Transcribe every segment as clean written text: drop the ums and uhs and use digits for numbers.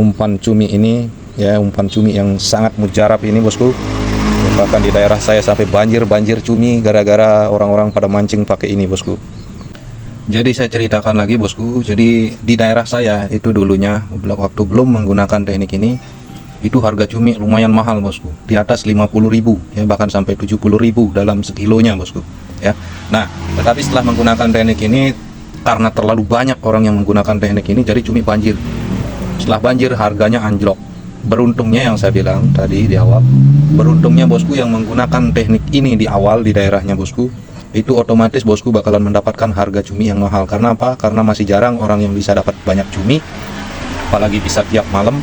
Umpan cumi ini ya, umpan cumi yang sangat mujarab ini bosku. Bahkan di daerah saya sampai banjir cumi gara-gara orang-orang pada mancing pakai ini bosku. Jadi saya ceritakan lagi bosku, jadi di daerah saya itu dulunya waktu belum menggunakan teknik ini, itu harga cumi lumayan mahal bosku, di atas 50.000 ya, bahkan sampai 70.000 dalam sekilonya bosku ya. Nah, tetapi setelah menggunakan teknik ini, karena terlalu banyak orang yang menggunakan teknik ini, jadi cumi banjir. Setelah banjir harganya anjlok. Beruntungnya yang saya bilang tadi di awal, beruntungnya bosku yang menggunakan teknik ini di awal di daerahnya bosku, itu otomatis bosku bakalan mendapatkan harga cumi yang mahal. Karena apa? Karena masih jarang orang yang bisa dapat banyak cumi, apalagi bisa tiap malam.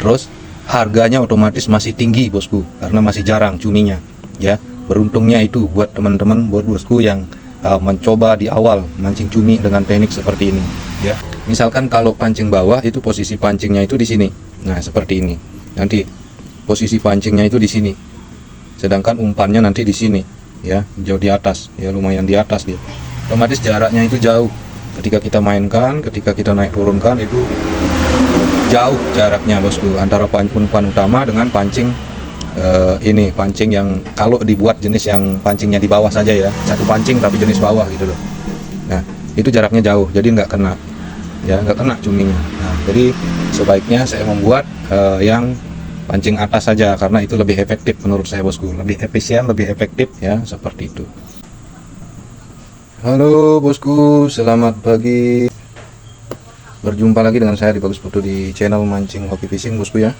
Terus harganya otomatis masih tinggi bosku, karena masih jarang cuminya ya. Beruntungnya itu buat teman-teman, buat bosku yang mencoba di awal mancing cumi dengan teknik seperti ini ya. Misalkan kalau pancing bawah, itu posisi pancingnya itu di sini. Nah, seperti ini. Nanti posisi pancingnya itu di sini. Sedangkan umpannya nanti di sini ya, jauh di atas ya, lumayan di atas dia. Otomatis jaraknya itu jauh. Ketika kita mainkan, ketika kita naik turunkan, itu jauh jaraknya bosku antara umpan utama dengan pancing ini, pancing yang kalau dibuat jenis yang pancingnya di bawah saja ya, satu pancing tapi jenis bawah gitu loh. Nah, itu jaraknya jauh, jadi nggak kena ya, nggak kena cuminya. Nah, jadi sebaiknya saya membuat yang pancing atas saja, karena itu lebih efektif menurut saya bosku, lebih efisien, lebih efektif ya, seperti itu. Halo bosku, selamat pagi. Berjumpa lagi dengan saya di Bagus Putu di channel Mancing Hoki Fishing bosku ya.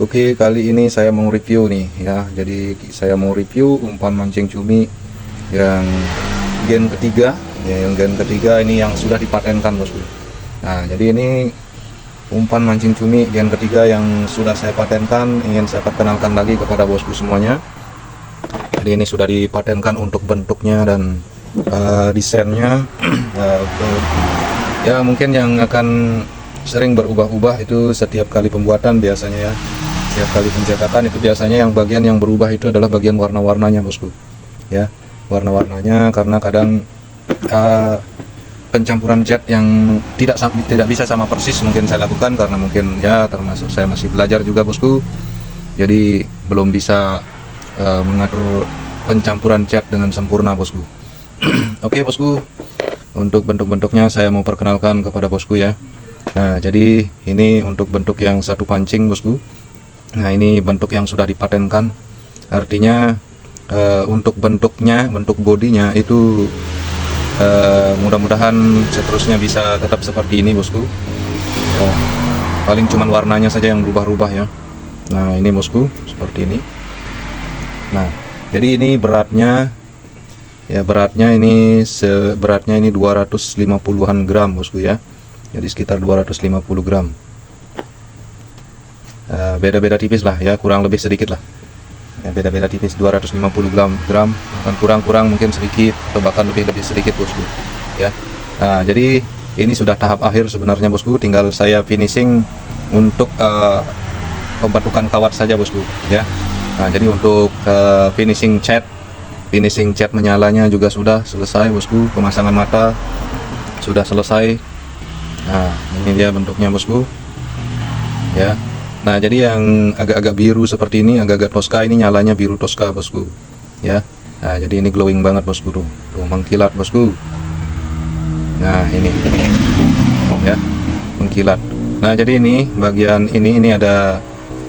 Oke, kali ini saya mau review nih ya. Jadi saya mau review umpan mancing cumi yang gen ketiga ya, yang gen ketiga ini yang sudah dipatenkan bosku. Nah, jadi ini umpan mancing cumi gen ketiga yang sudah saya patenkan, ingin saya perkenalkan lagi kepada bosku semuanya. Jadi ini sudah dipatenkan untuk bentuknya dan desainnya. Ya, mungkin yang akan sering berubah-ubah itu setiap kali pembuatan biasanya ya. Setiap kali pencetakan itu biasanya yang bagian yang berubah itu adalah bagian warna-warnanya bosku. Ya, warna-warnanya, karena kadang pencampuran cat yang tidak bisa sama persis mungkin saya lakukan, karena mungkin ya termasuk saya masih belajar juga bosku. Jadi belum bisa mengatur pencampuran cat dengan sempurna bosku. Oke bosku. Untuk bentuk-bentuknya saya mau perkenalkan kepada bosku ya. Nah, jadi ini untuk bentuk yang satu pancing bosku. Nah, ini bentuk yang sudah dipatenkan. Artinya untuk bentuknya, bentuk bodinya itu mudah-mudahan seterusnya bisa tetap seperti ini bosku. Paling cuman warnanya saja yang berubah-ubah ya. Nah, ini bosku seperti ini. Nah, jadi ini beratnya ya, beratnya ini 250-an gram bosku ya. Jadi sekitar 250 gram. Beda-beda tipis lah ya, kurang lebih sedikit lah ya, beda-beda tipis 250 gram, dan kurang mungkin sedikit atau bahkan lebih sedikit bosku ya. Nah, jadi ini sudah tahap akhir sebenarnya bosku, tinggal saya finishing untuk pembentukan kawat saja bosku ya. Nah, jadi untuk finishing cat menyalanya juga sudah selesai bosku, pemasangan mata sudah selesai. Nah, ini dia bentuknya bosku ya. Nah, jadi yang agak-agak biru seperti ini, agak-agak toska, ini nyalanya biru toska bosku ya. Nah, jadi ini glowing banget bosku tuh mengkilat bosku. Nah, ini ya, mengkilat. Nah, jadi ini bagian ini ada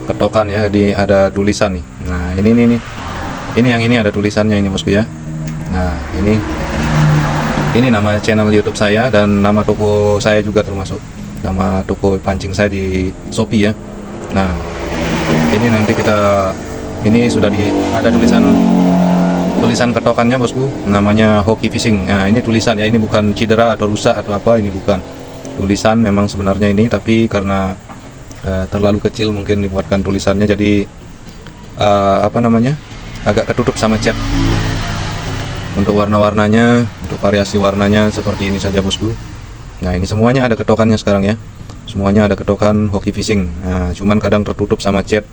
ketokan ya, ada tulisan nih. Nah, ini yang ini ada tulisannya ini bosku ya. Nah, ini nama channel YouTube saya dan nama toko saya juga, termasuk nama toko pancing saya di Shopee ya. Nah, ini nanti ini sudah ada tulisan ketokannya bosku, namanya Hoki Fishing. Nah, ini tulisan ya, ini bukan cedera atau rusak atau apa, ini bukan tulisan memang sebenarnya ini, tapi karena terlalu kecil mungkin dibuatkan tulisannya, jadi agak ketutup sama cat. Untuk warna-warnanya, untuk variasi warnanya seperti ini saja bosku. Nah, ini semuanya ada ketokannya sekarang ya, semuanya ada ketokan Hoki Fishing. Nah, cuman kadang tertutup sama cat,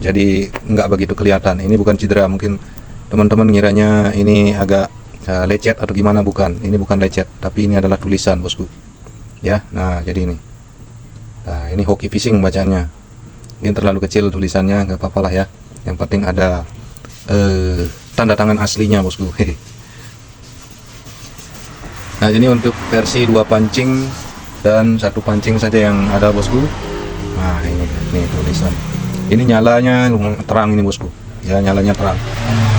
jadi nggak begitu kelihatan. Ini bukan cedera, mungkin teman-teman ngiranya ini agak lecet atau gimana, bukan. Ini bukan lecet, tapi ini adalah tulisan bosku ya. Nah, jadi ini Nah, ini hoki fishing bacanya. Ini terlalu kecil tulisannya, nggak apa-apa lah ya. Yang penting ada tanda tangan aslinya bosku. Nah, ini untuk versi 2 pancing dan 1 pancing saja yang ada bosku. Nah, ini tulisan. Ini nyalanya terang ini bosku. Ya, nyalanya terang.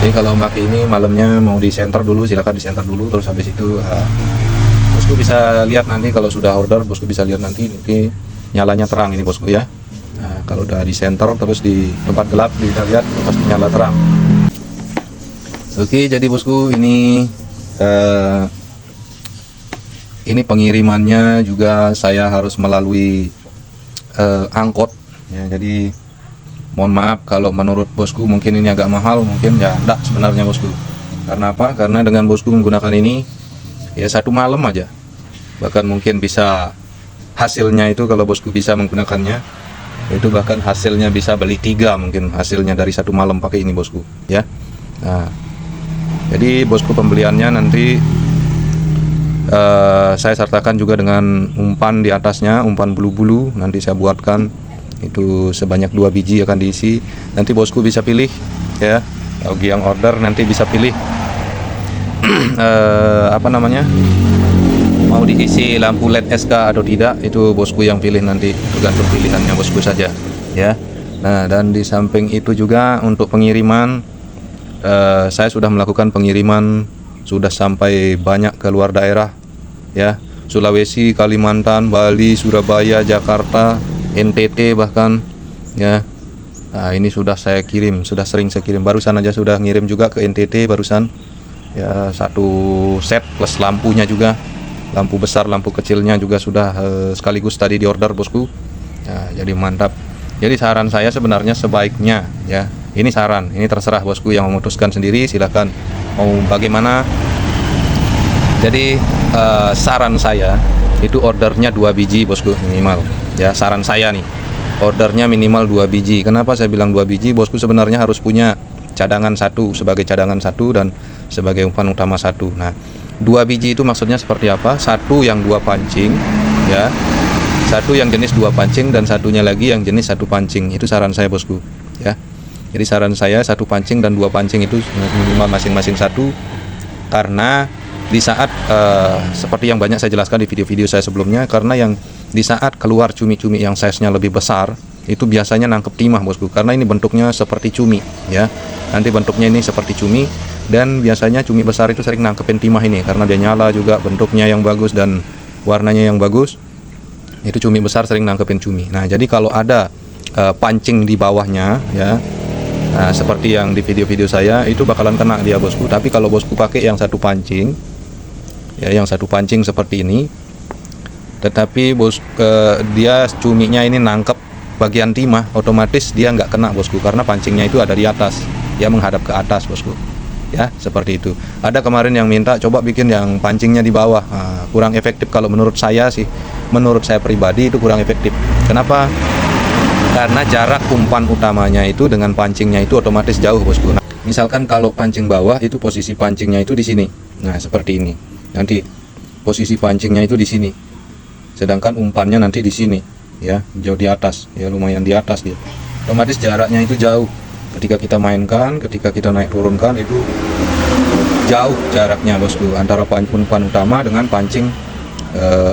Jadi kalau pakai ini malamnya mau di center dulu, silakan di center dulu. Terus habis itu bosku bisa lihat nanti kalau sudah order, bosku bisa lihat nanti nyalanya terang ini bosku ya. Nah, kalau udah di center terus di tempat gelap bisa lihat pasti nyala terang. Oke, jadi bosku ini pengirimannya juga saya harus melalui angkot ya. Jadi mohon maaf kalau menurut bosku mungkin ini agak mahal, mungkin ya enggak sebenarnya bosku. Karena apa? Karena dengan bosku menggunakan ini ya 1 malam aja, bahkan mungkin bisa hasilnya itu kalau bosku bisa menggunakannya itu bahkan hasilnya bisa beli 3 mungkin hasilnya dari 1 malam pakai ini bosku ya. Nah, jadi bosku pembeliannya nanti saya sertakan juga dengan umpan di atasnya, umpan bulu-bulu nanti saya buatkan itu sebanyak 2 biji akan diisi. Nanti bosku bisa pilih ya, bagi yang order nanti bisa pilih apa namanya, mau diisi lampu LED SK atau tidak, itu bosku yang pilih nanti, tergantung pilihannya bosku saja ya. Nah, dan di samping itu juga untuk pengiriman saya sudah melakukan pengiriman, sudah sampai banyak ke luar daerah ya, Sulawesi, Kalimantan, Bali, Surabaya, Jakarta, NTT bahkan ya. Nah, ini sudah saya kirim, sudah sering saya kirim. Barusan aja sudah ngirim juga ke NTT barusan ya, 1 set plus lampunya juga, lampu besar lampu kecilnya juga sudah sekaligus tadi di order bosku ya. Jadi mantap. Jadi saran saya sebenarnya sebaiknya ya, ini saran, ini terserah bosku yang memutuskan sendiri, silahkan mau bagaimana. Jadi saran saya itu ordernya 2 biji bosku minimal ya. Saran saya nih, ordernya minimal 2 biji. Kenapa saya bilang 2 biji? Bosku sebenarnya harus punya cadangan 1 sebagai cadangan 1 dan sebagai umpan utama 1. Nah, 2 biji itu maksudnya seperti apa? 1 yang 2 pancing ya, 1 yang jenis 2 pancing dan satunya lagi yang jenis 1 pancing. Itu saran saya bosku ya. Jadi saran saya 1 pancing dan 2 pancing itu minimal masing-masing 1. Karena di saat seperti yang banyak saya jelaskan di video-video saya sebelumnya, karena yang di saat keluar cumi-cumi yang size-nya lebih besar itu biasanya nangkep timah bosku, karena ini bentuknya seperti cumi ya. Nanti bentuknya ini seperti cumi, dan biasanya cumi besar itu sering nangkepin timah ini karena dia nyala juga, bentuknya yang bagus dan warnanya yang bagus. Itu cumi besar sering nangkepin cumi. Nah, jadi kalau ada pancing di bawahnya ya, nah, seperti yang di video-video saya itu bakalan kena dia bosku. Tapi kalau bosku pakai yang 1 pancing ya, yang 1 pancing seperti ini, tetapi dia cuminya ini nangkep bagian timah, otomatis dia nggak kena bosku, karena pancingnya itu ada di atas, dia menghadap ke atas bosku ya, seperti itu. Ada kemarin yang minta coba bikin yang pancingnya di bawah. Nah, kurang efektif kalau menurut saya sih, menurut saya pribadi itu kurang efektif. Kenapa? Karena jarak umpan utamanya itu dengan pancingnya itu otomatis jauh bosku. Nah, misalkan kalau pancing bawah itu posisi pancingnya itu di sini, nah seperti ini, nanti posisi pancingnya itu di sini, sedangkan umpannya nanti di sini ya, jauh di atas ya, lumayan di atas dia, otomatis jaraknya itu jauh. Ketika kita mainkan, ketika kita naik turunkan itu jauh jaraknya bosku antara umpan utama dengan pancing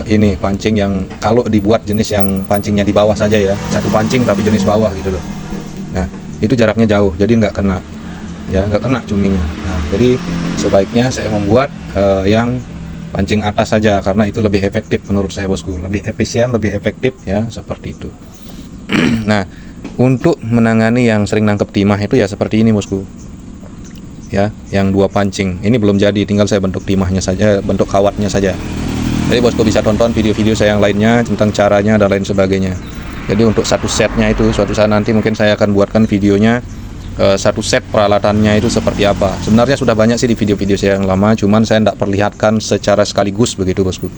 ini, pancing yang kalau dibuat jenis yang pancingnya di bawah saja ya, 1 pancing tapi jenis bawah gitu loh. Nah, itu jaraknya jauh, jadi nggak kena ya, nggak kena cuminya. Nah, jadi sebaiknya saya membuat yang pancing atas saja, karena itu lebih efektif menurut saya bosku, lebih efisien, lebih efektif ya, seperti itu. Nah, untuk menangani yang sering nangkep timah itu ya seperti ini bosku ya, yang 2 pancing ini belum jadi, tinggal saya bentuk timahnya saja, bentuk kawatnya saja. Jadi bosku bisa tonton video-video saya yang lainnya tentang caranya dan lain sebagainya. Jadi untuk 1 setnya itu suatu saat nanti mungkin saya akan buatkan videonya, 1 set peralatannya itu seperti apa. Sebenarnya sudah banyak sih di video-video saya yang lama, cuman saya tidak perlihatkan secara sekaligus begitu bosku.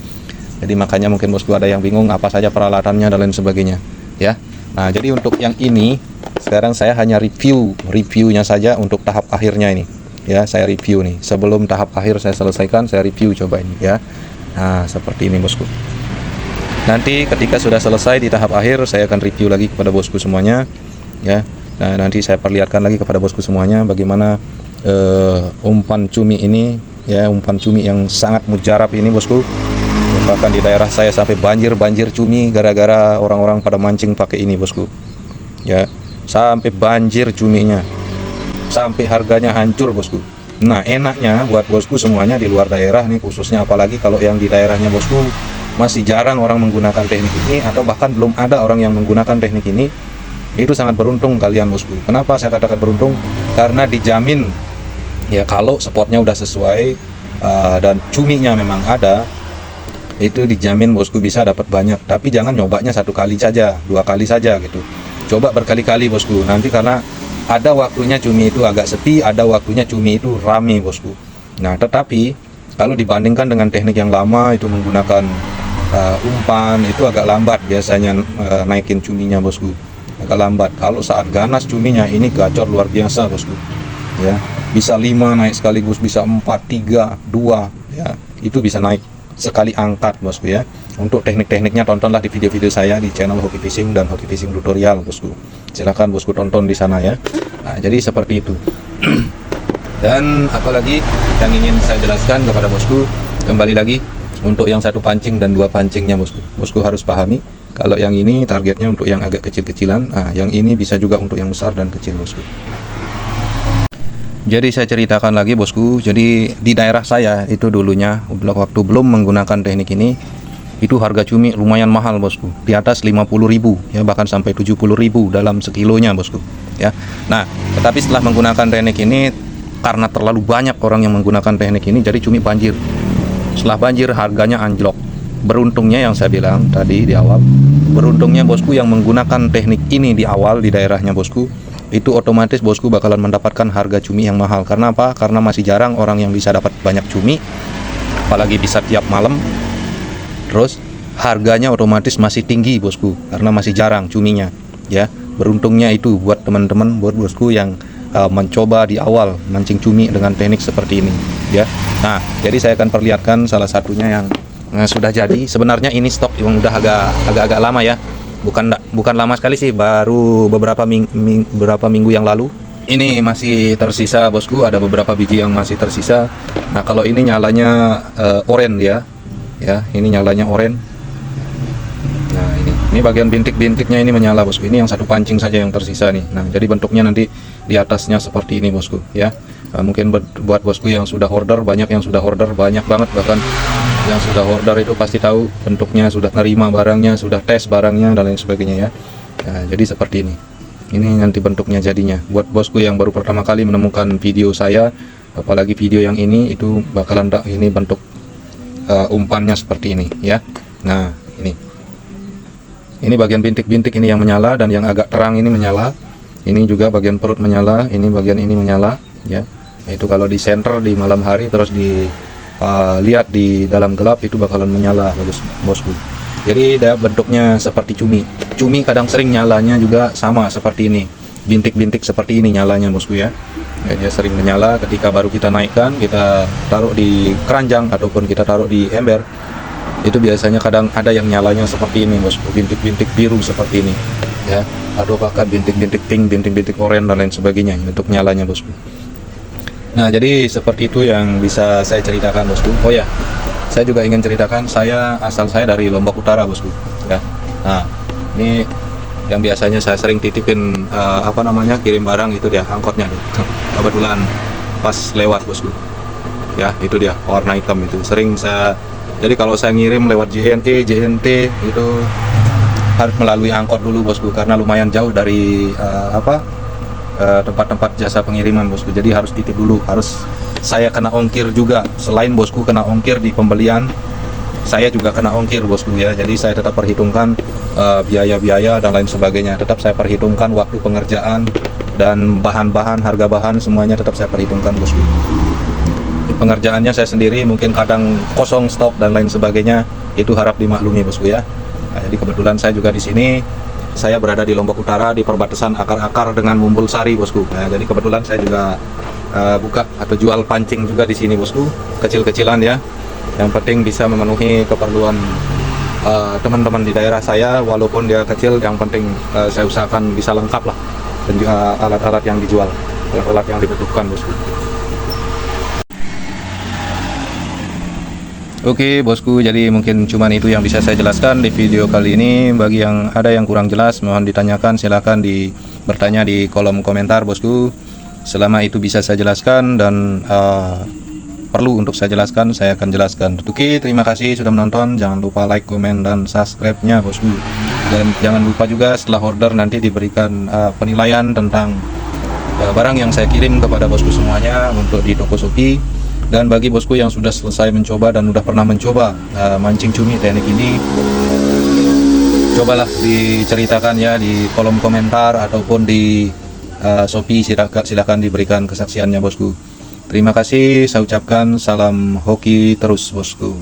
Jadi makanya mungkin bosku ada yang bingung apa saja peralatannya dan lain sebagainya ya. Nah, jadi untuk yang ini sekarang saya hanya reviewnya saja untuk tahap akhirnya ini ya, saya review nih. Sebelum tahap akhir saya selesaikan, saya review coba ini ya. Nah, seperti ini bosku. Nanti ketika sudah selesai di tahap akhir, saya akan review lagi kepada bosku semuanya, ya. Nah, nanti saya perlihatkan lagi kepada bosku semuanya bagaimana umpan cumi ini, ya, umpan cumi yang sangat mujarab ini, bosku. Bahkan di daerah saya sampai banjir cumi gara-gara orang-orang pada mancing pakai ini, bosku. Ya, sampai banjir cuminya, sampai harganya hancur, bosku. Nah, enaknya buat bosku semuanya di luar daerah nih, khususnya apalagi kalau yang di daerahnya bosku masih jarang orang menggunakan teknik ini, atau bahkan belum ada orang yang menggunakan teknik ini, itu sangat beruntung kalian, bosku. Kenapa saya katakan beruntung? Karena dijamin, ya, kalau spotnya udah sesuai dan cuminya memang ada, itu dijamin bosku bisa dapat banyak. Tapi jangan nyobanya satu kali saja, 2 kali saja gitu. Coba berkali-kali, bosku. Nanti karena ada waktunya cumi itu agak sepi, ada waktunya cumi itu rame, bosku. Nah, tetapi kalau dibandingkan dengan teknik yang lama itu menggunakan umpan, itu agak lambat biasanya naikin cuminya, bosku. Agak lambat. Kalau saat ganas cuminya ini gacor luar biasa, bosku. Ya, bisa 5 naik sekaligus, bisa 4, 3, 2, ya. Itu bisa naik sekali angkat, bosku, ya. Untuk teknik-tekniknya tontonlah di video-video saya di channel Hoki Fishing dan Hoki Fishing Tutorial, bosku. Silakan bosku tonton di sana, ya. Nah, jadi seperti itu. Dan apalagi yang ingin saya jelaskan kepada bosku, kembali lagi untuk yang 1 pancing dan 2 pancingnya, bosku. Bosku harus pahami kalau yang ini targetnya untuk yang agak kecil-kecilan, yang ini bisa juga untuk yang besar dan kecil, bosku. Jadi saya ceritakan lagi, bosku. Jadi di daerah saya itu dulunya waktu belum menggunakan teknik ini, itu harga cumi lumayan mahal, bosku. Di atas 50.000, ya, bahkan sampai 70.000 dalam sekilonya, bosku, ya. Nah, tetapi setelah menggunakan teknik ini, karena terlalu banyak orang yang menggunakan teknik ini, jadi cumi banjir. Setelah banjir harganya anjlok. Beruntungnya yang saya bilang tadi di awal, beruntungnya bosku yang menggunakan teknik ini di awal di daerahnya bosku, itu otomatis bosku bakalan mendapatkan harga cumi yang mahal. Karena apa? Karena masih jarang orang yang bisa dapat banyak cumi, apalagi bisa tiap malam. Terus harganya otomatis masih tinggi, bosku, karena masih jarang cuminya, ya. Beruntungnya itu buat teman-teman, buat bosku yang mencoba di awal mancing cumi dengan teknik seperti ini, ya. Nah, jadi saya akan perlihatkan salah satunya yang sudah jadi. Sebenarnya ini stok yang udah agak lama, ya. Bukan lama sekali sih, baru beberapa minggu yang lalu. Ini masih tersisa, bosku, ada beberapa biji yang masih tersisa. Nah, kalau ini nyalanya oranye, ya, ini nyalanya oranye. Nah, ini bagian bintik-bintiknya ini menyala, bosku. Ini yang 1 pancing saja yang tersisa nih. Nah, jadi bentuknya nanti di atasnya seperti ini, bosku, ya. Mungkin buat bosku yang sudah order, banyak yang sudah order, banyak banget, bahkan yang sudah order itu pasti tahu bentuknya, sudah nerima barangnya, sudah tes barangnya dan lain sebagainya, ya. Nah, jadi seperti ini. Ini nanti bentuknya jadinya. Buat bosku yang baru pertama kali menemukan video saya, apalagi video yang ini, itu bakalan ini bentuk umpannya seperti ini, ya. Nah, ini bagian bintik-bintik ini yang menyala, dan yang agak terang ini menyala. Ini juga bagian perut menyala, ini bagian ini menyala, ya. Itu kalau di center di malam hari terus lihat di dalam gelap, itu bakalan menyala, bosku. Jadi bentuknya seperti cumi. Cumi kadang sering nyalanya juga sama seperti ini, bintik-bintik seperti ini nyalanya, bosku, ya. Dia sering menyala ketika baru kita naikkan, kita taruh di keranjang ataupun kita taruh di ember. Itu biasanya kadang ada yang nyalanya seperti ini, bosku, bintik-bintik biru seperti ini, ya. Atau bahkan bintik-bintik pink, bintik-bintik oranye dan lain sebagainya untuk nyalanya, bosku. Nah, jadi seperti itu yang bisa saya ceritakan, bosku. Oh ya, saya juga ingin ceritakan, asal saya dari Lombok Utara, bosku, ya. Nah, ini yang biasanya saya sering titipin kirim barang, itu dia angkotnya tuh. Kebetulan pas lewat, bosku, ya. Itu dia warna hitam itu sering saya. Jadi kalau saya ngirim lewat JNT itu harus melalui angkot dulu, bosku, karena lumayan jauh dari tempat-tempat jasa pengiriman, bosku. Jadi harus titip dulu, harus saya kena ongkir juga. Selain bosku kena ongkir di pembelian, saya juga kena ongkir, bosku, ya. Jadi saya tetap perhitungkan biaya-biaya dan lain sebagainya. Tetap saya perhitungkan waktu pengerjaan dan bahan-bahan, harga bahan, semuanya tetap saya perhitungkan, bosku. Pengerjaannya saya sendiri, mungkin kadang kosong stok dan lain sebagainya, itu harap dimaklumi, bosku, ya. Nah, jadi kebetulan saya juga di sini, saya berada di Lombok Utara, di perbatasan akar-akar dengan Mumbul Sari, bosku. Nah, jadi kebetulan saya juga buka atau jual pancing juga di sini, bosku, kecil-kecilan, ya. Yang penting bisa memenuhi keperluan teman-teman di daerah saya, walaupun dia kecil, yang penting saya usahakan bisa lengkap lah, dan juga alat-alat yang dijual, alat-alat yang dibutuhkan bosku. Oke bosku, jadi mungkin cuman itu yang bisa saya jelaskan di video kali ini. Bagi yang ada yang kurang jelas, mohon ditanyakan, silahkan bertanya di kolom komentar bosku. Selama itu bisa saya jelaskan dan perlu untuk saya jelaskan, saya akan jelaskan. Oke, terima kasih sudah menonton. Jangan lupa like, komen, dan subscribe-nya bosku. Dan jangan lupa juga setelah order nanti diberikan penilaian tentang barang yang saya kirim kepada bosku semuanya untuk di toko Shopee. Dan bagi bosku yang sudah selesai mencoba dan sudah pernah mencoba mancing cumi teknik ini, cobalah diceritakan ya di kolom komentar ataupun di Shopee, silakan diberikan kesaksiannya bosku. Terima kasih, saya ucapkan salam hoki terus bosku.